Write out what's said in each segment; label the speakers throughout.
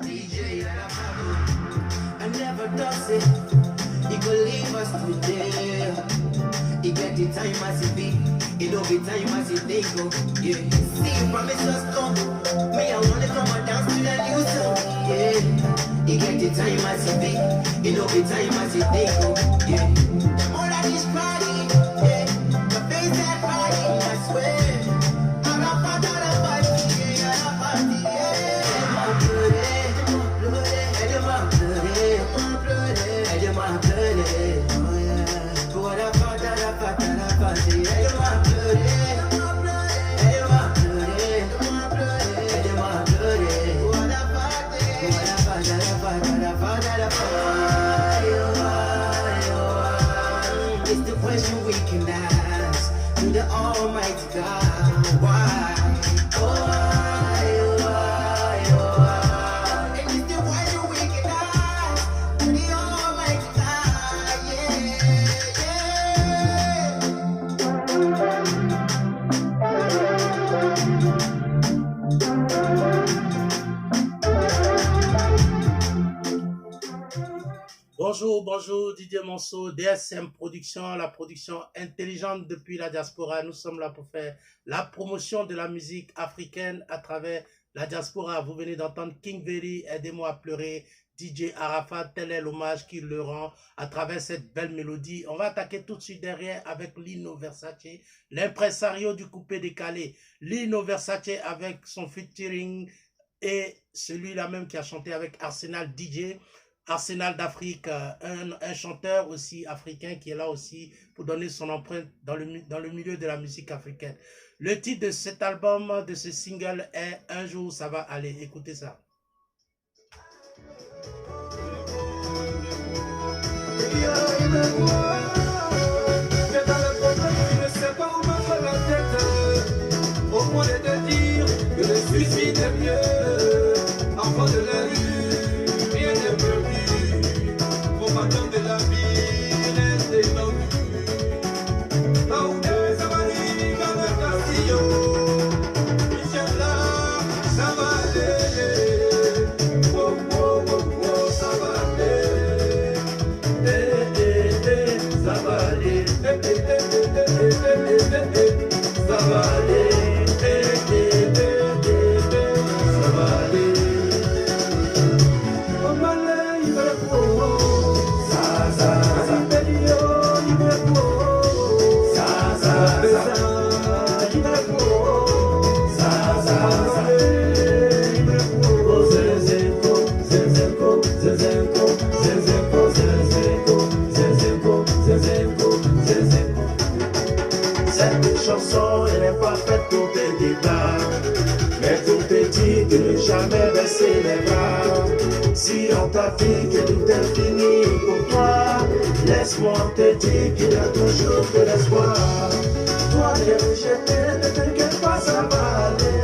Speaker 1: DJ I never does it. He could leave us today. He get the time as he be. He don't be time as he think go. Yeah. See, promise us come. Me, I wanna come and dance to the new song. Yeah. He get the time as he be. He don't be time as he think go. Yeah. The more that he's party, yeah. The face that party, I swear. It's the question we can ask to the Almighty God. Why?
Speaker 2: Bonjour, Didier Monceau, DSM Production, la production intelligente depuis la diaspora. Nous sommes là pour faire la promotion de la musique africaine à travers la diaspora. Vous venez d'entendre King Veri, Aidez-moi à pleurer, DJ Arafat, tel est l'hommage qu'il le rend à travers cette belle mélodie. On va attaquer tout de suite derrière avec Lino Versace, l'impresario du coupé décalé. Lino Versace avec son featuring et celui-là même qui a chanté avec Arsenal DJ. Arsenal d'Afrique, un chanteur aussi africain qui est là aussi pour donner son empreinte dans le milieu de la musique africaine. Le titre de cet album, de ce single est « Un jour ça va aller ». Écoutez ça.
Speaker 3: Au point de te dire que le suicide est mieux, enfant de la rue, rien n'est perdu, combattant de la vie, restez non plus. Aouké, ça va aller dans le castillo, Inch'Allah, ça va aller, oh, oh, oh, oh, ça va aller, ça va aller, ça va aller.
Speaker 1: Jamais baisser les bras. Si on t'a dit que tout est fini pour toi, laisse-moi te dire qu'il y a toujours de l'espoir. Toi qui es rejeté, ne t'inquiète pas, ça va aller.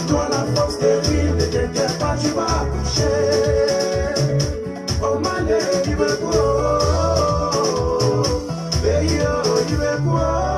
Speaker 1: Toi la force terrible, ne t'inquiète pas, tu vas coucher. Oh mané, il veut quoi? Hey yo, il veut quoi?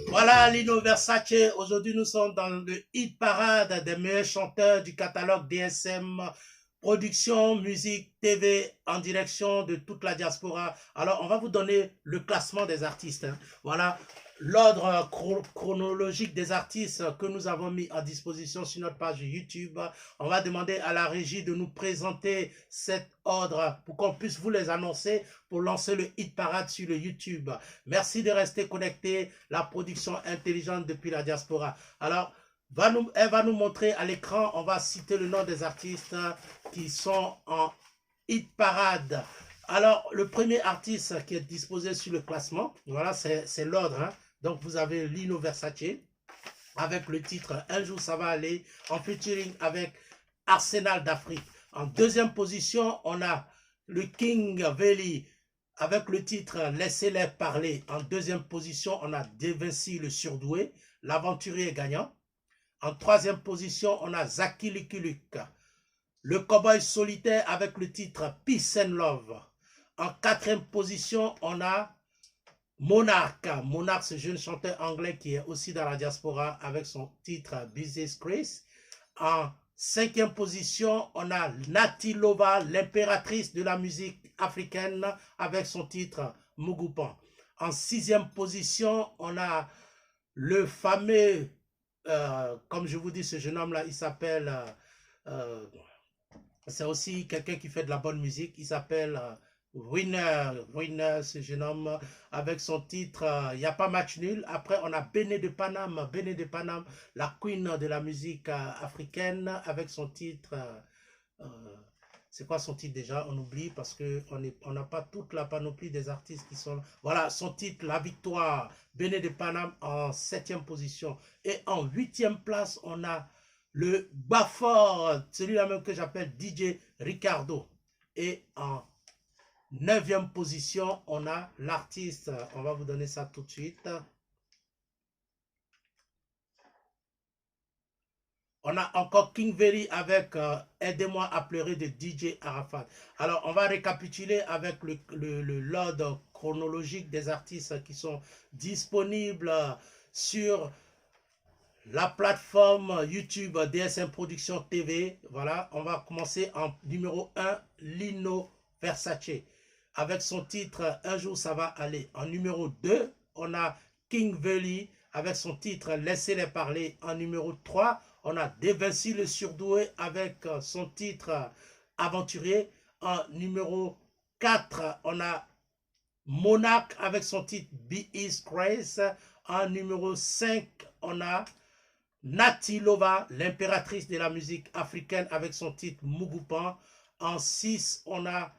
Speaker 2: Voilà Lino Versace, aujourd'hui nous sommes dans le hit parade des meilleurs chanteurs du catalogue DSM Production, musique, TV en direction de toute la diaspora. Alors on va vous donner le classement des artistes. Voilà l'ordre chronologique des artistes que nous avons mis à disposition sur notre page YouTube. On va demander à la régie de nous présenter cet ordre pour qu'on puisse vous les annoncer pour lancer le hit parade sur le YouTube. Merci de rester connecté. La production intelligente depuis la diaspora. Alors, elle va nous montrer à l'écran, on va citer le nom des artistes qui sont en hit parade. Alors, le premier artiste qui est disposé sur le classement, voilà, c'est l'ordre. Hein. Donc, vous avez Lino Versace avec le titre Un jour ça va aller, en featuring avec Arsenal d'Afrique. En deuxième position, on a le King Veli avec le titre Laissez-les parler. En deuxième position, on a Devinci le surdoué, l'aventurier gagnant. En troisième position, on a Zaki Lukuluk, le cowboy solitaire avec le titre Peace and Love. En quatrième position, on a Monarch. Monarch, ce jeune chanteur anglais qui est aussi dans la diaspora avec son titre Business Grace. En cinquième position, on a Nati Lova, l'impératrice de la musique africaine avec son titre Mugupan. En sixième position, on a le fameux, comme je vous dis, ce jeune homme-là, il s'appelle, c'est aussi quelqu'un qui fait de la bonne musique, il s'appelle Winner, ce jeune homme, avec son titre Il n'y a pas match nul. Après, on a Béné de Paname, la queen de la musique africaine, avec son titre, c'est quoi son titre déjà? On oublie parce qu'on n'a pas toute la panoplie des artistes qui sont là. Voilà, son titre, La Victoire, Béné de Paname en 7e position. Et en 8e place, on a le Bafort, celui-là même que j'appelle DJ Ricardo. Et en 9e position, on a l'artiste, on va vous donner ça tout de suite. On a encore King Veri avec Aidez-moi à pleurer de DJ Arafat. Alors, on va récapituler avec l'ordre chronologique des artistes qui sont disponibles sur la plateforme YouTube DSM Production TV. Voilà, on va commencer en numéro 1, Lino Versace, avec son titre Un jour ça va aller. En numéro 2, on a King Veli avec son titre Laissez-les parler. En numéro 3, on a Devinci le surdoué avec son titre Aventurier. En numéro 4, on a Monarch avec son titre Be His Grace. En numéro 5, on a Nati Lova, l'impératrice de la musique africaine avec son titre Mugupan. En 6, on a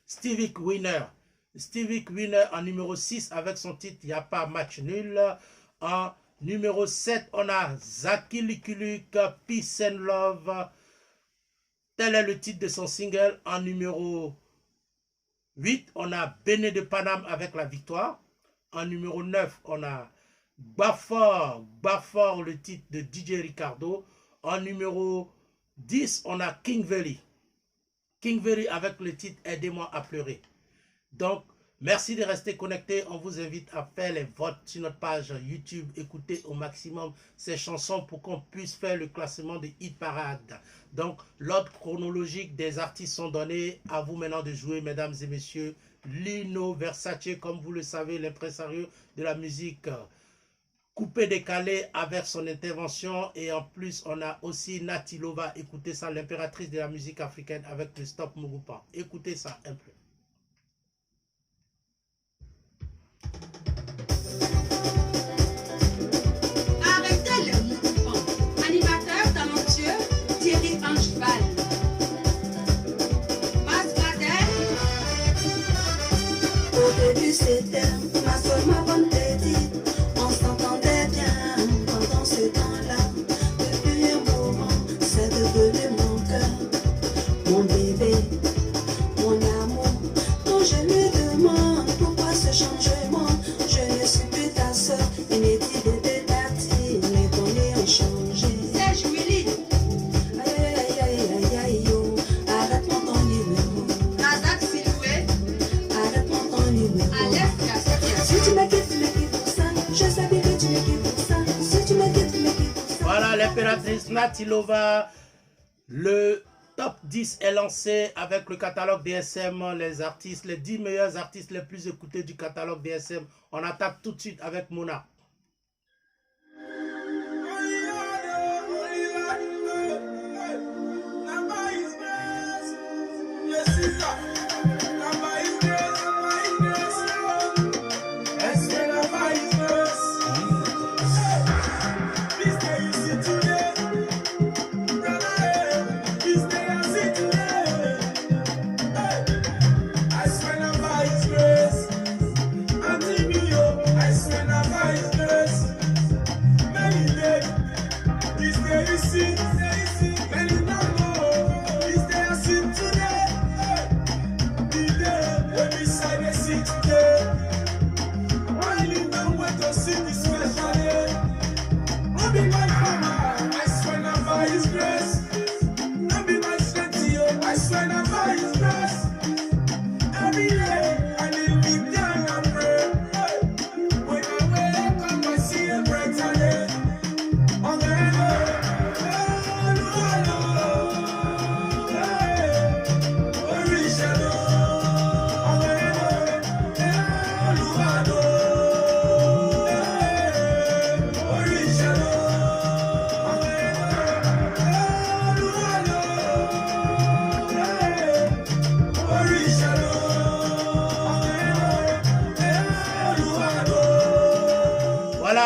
Speaker 2: Stevie Winner. Stevie Winner en numéro 6 avec son titre Il n'y a pas match nul. En numéro 7, on a Zaki Lukuluk, Peace and Love. Tel est le titre de son single. En numéro 8, on a Béné de Paname avec La Victoire. En numéro 9, on a Bafort, le titre de DJ Ricardo. En numéro 10, on a King Veli. King Veli avec le titre Aidez-moi à pleurer. Donc, merci de rester connecté. On vous invite à faire les votes sur notre page YouTube. Écoutez au maximum ces chansons pour qu'on puisse faire le classement des hit parades. Donc, l'ordre chronologique des artistes sont donnés. À vous maintenant de jouer, mesdames et messieurs. Lino Versace, comme vous le savez, l'impresario de la musique coupé-décalé avec son intervention. Et en plus, on a aussi Nati Lova. Écoutez ça, l'impératrice de la musique africaine avec le Stop Mugupan. Écoutez ça un peu.
Speaker 4: Au début c'était ma soeur, ma bonne petite. On s'entendait bien pendant ce temps-là. Depuis un moment, c'est devenu mon cœur, mon bébé, mon amour. Quand je lui demande pourquoi ce changement, je ne suis plus ta soeur. Il me dit bébé parti, les données ont changé. C'est Julie. Aïe aïe aïe aïe aïe yo, arrête-moi ton numéro. Razak Siloué. Arrête-moi ton numéro. Si tu me quittes pour ça. Je savais que tu me quittes pour ça. Si tu me quittes pour ça.
Speaker 2: Voilà, l'impératrice Nati Lova. Le top 10 est lancé avec le catalogue DSM, les artistes, les 10 meilleurs artistes les plus écoutés du catalogue DSM. On attaque tout de suite avec Mona.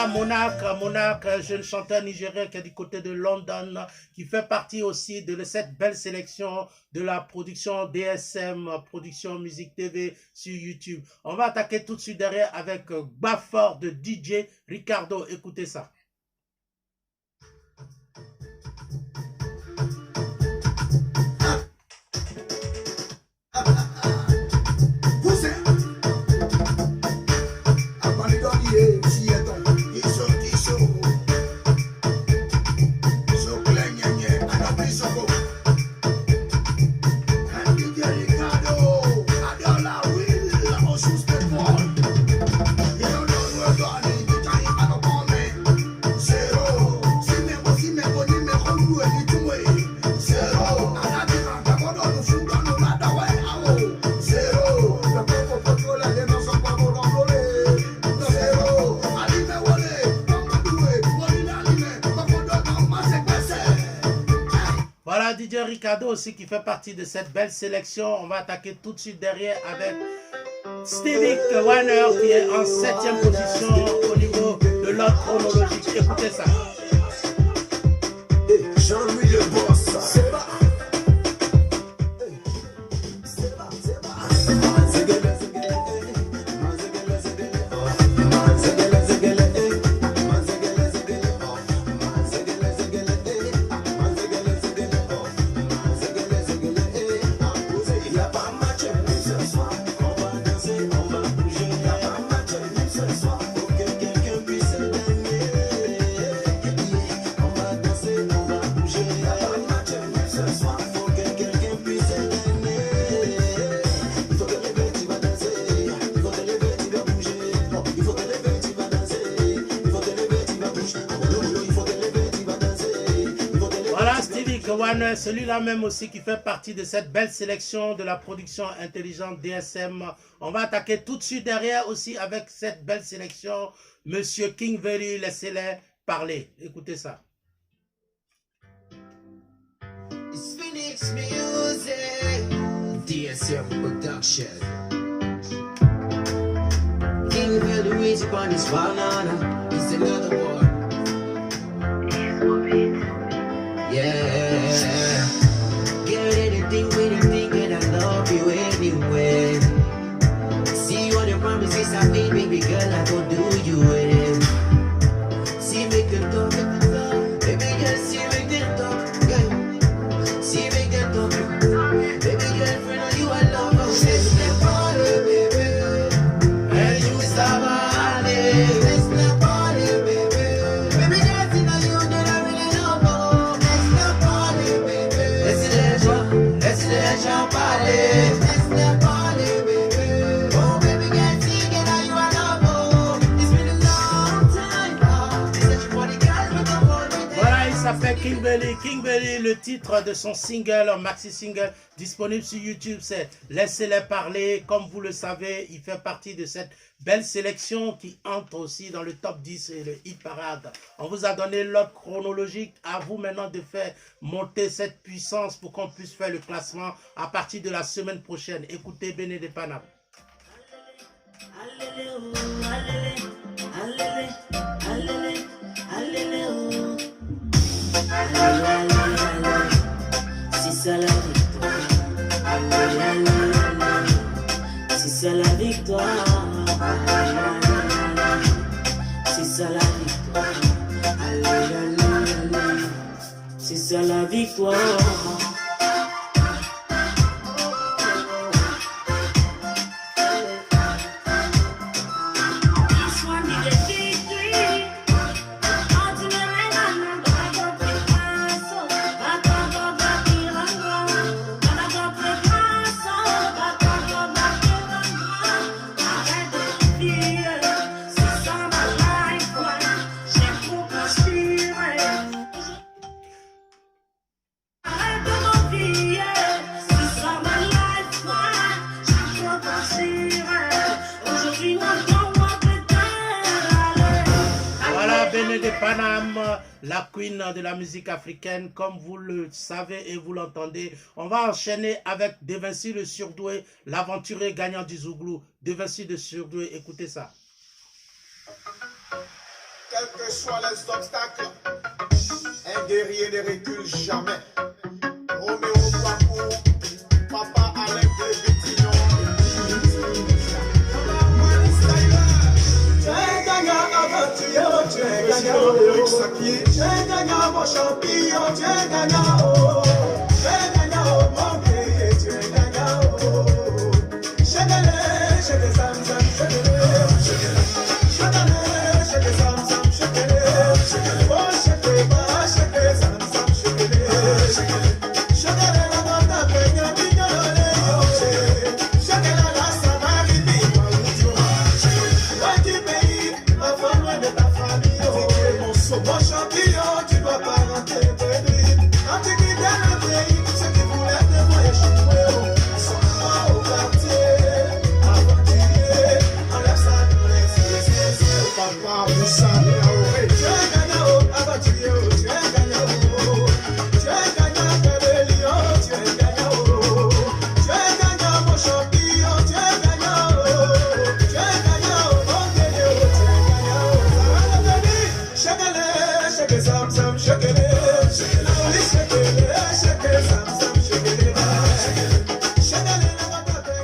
Speaker 2: Voilà, Monarch, jeune chanteur nigérien qui est du côté de London, qui fait partie aussi de cette belle sélection de la production DSM, production musique TV sur YouTube. On va attaquer tout de suite derrière avec Bafford de DJ Ricardo. Écoutez ça. DJ Ricardo aussi qui fait partie de cette belle sélection. On va attaquer tout de suite derrière avec Stevie Wonder qui est en 7e position au niveau de l'ordre chronologique. Écoutez ça.
Speaker 3: Jean-Louis le boss, c'est pas.
Speaker 2: Celui-là même aussi qui fait partie de cette belle sélection de la production intelligente DSM. On va attaquer tout de suite derrière aussi avec cette belle sélection. Monsieur King Valley, laissez-les parler. Écoutez ça.
Speaker 1: It's Phoenix Music, DSM Production. King Valley reach upon his banana. It's another one. Yeah, get anything with anything, and I love you anyway. See what the promises I made, baby girl, I gon' do you in. See make them talk, baby girl, see make them talk, yeah. See make them talk, baby girlfriend, you I love her. Let's not party, baby, and you stop party. Let's not party, baby, baby girl, see now you that I really love her. Let's not party, baby. Oh, baby, get together, now you are love. It's been a long time. Such a funny girl, but I'm already.
Speaker 2: Voilà, il s'appelle King Valley. King Valley, le titre de son single, maxi single, disponible sur YouTube, c'est Laissez-les parler. Comme vous le savez, il fait partie de cette belle sélection qui entre aussi dans le top 10 et le hit parade. On vous a donné l'ordre chronologique. À vous maintenant de faire monter cette puissance pour qu'on puisse faire le classement à partir de la semaine prochaine. Écoutez Béné de Paname.
Speaker 4: Si c'est la victoire, si c'est la victoire, si c'est la victoire.
Speaker 2: La queen de la musique africaine, comme vous le savez et vous l'entendez. On va enchaîner avec De Vinci le Surdoué, l'aventurier gagnant du Zouglou. De Vinci le Surdoué, écoutez ça.
Speaker 3: quels que soient les obstacles, un guerrier ne recule jamais. Roméo Kwaku, Papa Alec de Bittignon. Tu es gagnant avant tu es gagnant. Tu es gagnant mon champion, tu es gagnant. Tu es gagnant mon guerrier, tu es gagnant. Shagale, shagale, sam, sam, shagale. Shagale, shagale, sam, sam, shagale. Oh, shagale, ba, shagale, sam, sam, shagale. Shagale, la banda, penya, binyole, yo. Shagale, la samari, biwa, ujo. Loin du pays, enfin loin de ta famille, oh. Mon champion, tu dois pas rentrer de nuit. Quand tu quittes le pays, ceux qui voulaient te voir échouer, oh. Ils sont là au quartier, aventurier. Enlève ça, c'est papa, vous savez, tu es gagnant, aventurier, tu es gagnant, tu es gagnant, bébé lion, tu es gagnant, tu es gagnant, mon champion, tu es gagnant, tu es gagnant, mon guerrier, tu es gagnant, ça va le venir, shakele, shake sam sam, shakele, shakele, sam sam, shakele,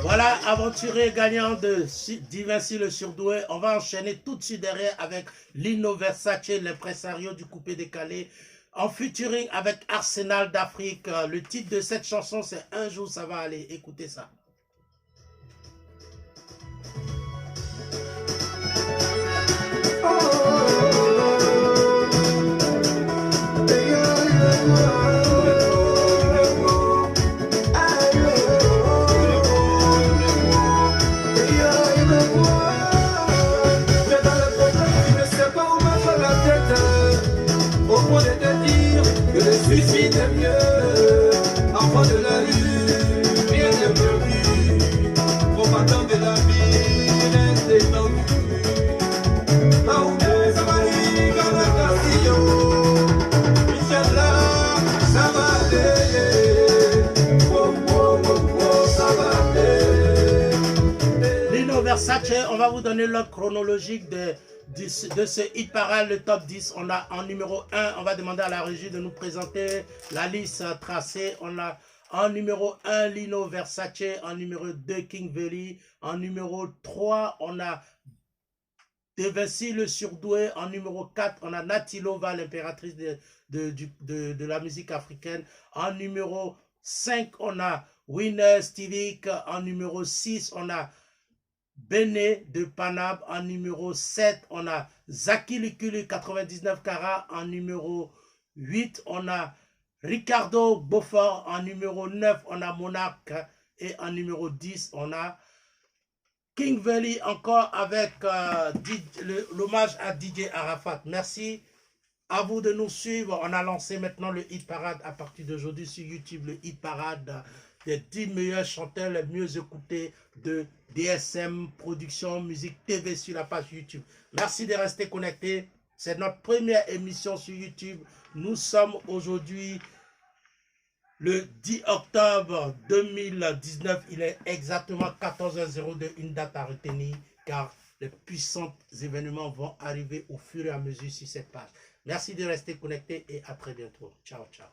Speaker 2: Voilà, aventurier gagnant de Divinci le Surdoué. On va enchaîner tout de suite derrière avec Lino Versace, l'impresario du coupé décalé, en featuring avec Arsenal d'Afrique. Le titre de cette chanson, c'est Un jour ça va aller. Écoutez ça.
Speaker 3: Au point de te dire que le suicide est mieux. Enfant de la rue, rien n'est perdu. Combattant de la vie, reste étendu. Aoudé, Samari, Gana Castillo. Inch'Allah, ça va aller. Oh, oh, oh, oh, ça va aller.
Speaker 2: Lino Versace, on va vous donner l'ordre chronologique de ce hit parade, le top 10. On a en numéro 1, on va demander à la régie de nous présenter la liste tracée. On a en numéro 1 Lino Versace, en numéro 2 King Veli, en numéro 3 on a Divinci le Surdoué, en numéro 4 on a Natilova, l'impératrice de la musique africaine, en numéro 5 on a Winner Stivik, en numéro 6 on a Béné de Panab, en numéro 7, on a Zaki Lukulu 99 carats, en numéro 8, on a Ricardo Beaufort, en numéro 9, on a Monarch, et en numéro 10, on a King Valley, encore avec l'hommage à DJ Arafat. Merci à vous de nous suivre. On a lancé maintenant le hit parade à partir d'aujourd'hui sur YouTube, le hit parade des 10 meilleurs chanteurs les mieux écoutés de DSM Production Musique TV sur la page YouTube. Merci de rester connectés. C'est notre première émission sur YouTube. Nous sommes aujourd'hui le 10 octobre 2019. Il est exactement 14h02, une date à retenir car les puissants événements vont arriver au fur et à mesure sur cette page. Merci de rester connectés et à très bientôt. Ciao, ciao.